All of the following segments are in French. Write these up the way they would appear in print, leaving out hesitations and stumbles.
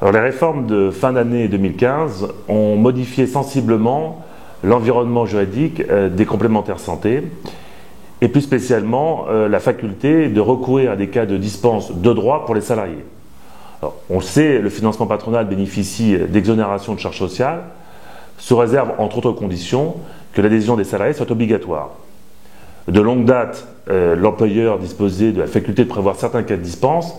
Alors, les réformes de fin d'année 2015 ont modifié sensiblement l'environnement juridique des complémentaires santé et plus spécialement la faculté de recourir à des cas de dispense de droit pour les salariés. Alors, on le sait, le financement patronal bénéficie d'exonérations de charges sociales sous réserve, entre autres conditions, que l'adhésion des salariés soit obligatoire. De longue date, l'employeur disposait de la faculté de prévoir certains cas de dispense,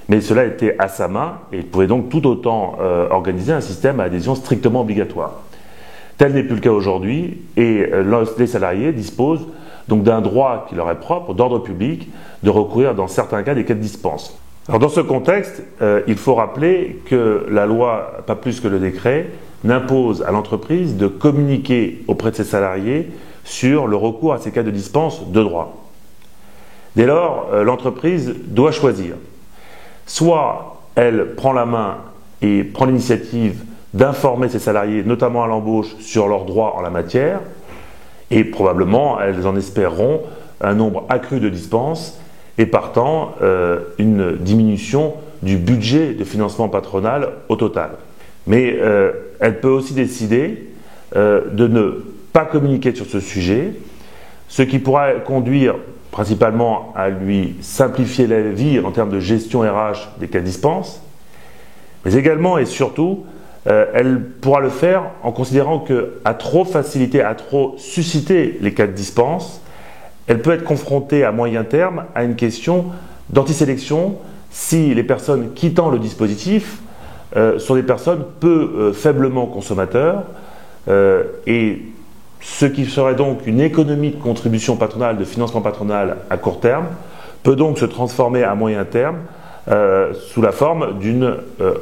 mais cela était à sa main et il pouvait donc tout autant organiser un système à adhésion strictement obligatoire. Tel n'est plus le cas aujourd'hui et les salariés disposent donc d'un droit qui leur est propre, d'ordre public, de recourir dans certains cas des cas de dispense. Alors dans ce contexte, il faut rappeler que la loi, pas plus que le décret, n'impose à l'entreprise de communiquer auprès de ses salariés sur le recours à ces cas de dispense de droit. Dès lors, l'entreprise doit choisir. Soit elle prend la main et prend l'initiative d'informer ses salariés, notamment à l'embauche, sur leurs droits en la matière, et probablement elles en espéreront un nombre accru de dispenses et partant une diminution du budget de financement patronal au total. Mais elle peut aussi décider de ne pas communiquer sur ce sujet, ce qui pourra conduire principalement à lui simplifier la vie en termes de gestion RH des cas de dispense, mais également et surtout, elle pourra le faire en considérant qu'à trop faciliter, à trop susciter les cas de dispense, elle peut être confrontée à moyen terme à une question d'antisélection si les personnes quittant le dispositif sont des personnes peu faiblement consommateurs et ce qui serait donc une économie de contribution patronale, de financement patronal à court terme, peut donc se transformer à moyen terme sous la forme d'une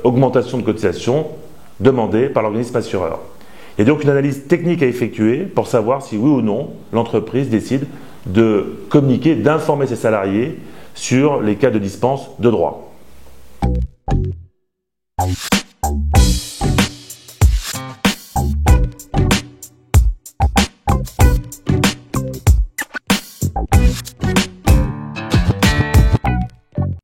augmentation de cotisation demandée par l'organisme assureur. Il y a donc une analyse technique à effectuer pour savoir si oui ou non l'entreprise décide de communiquer, d'informer ses salariés sur les cas de dispense de droit.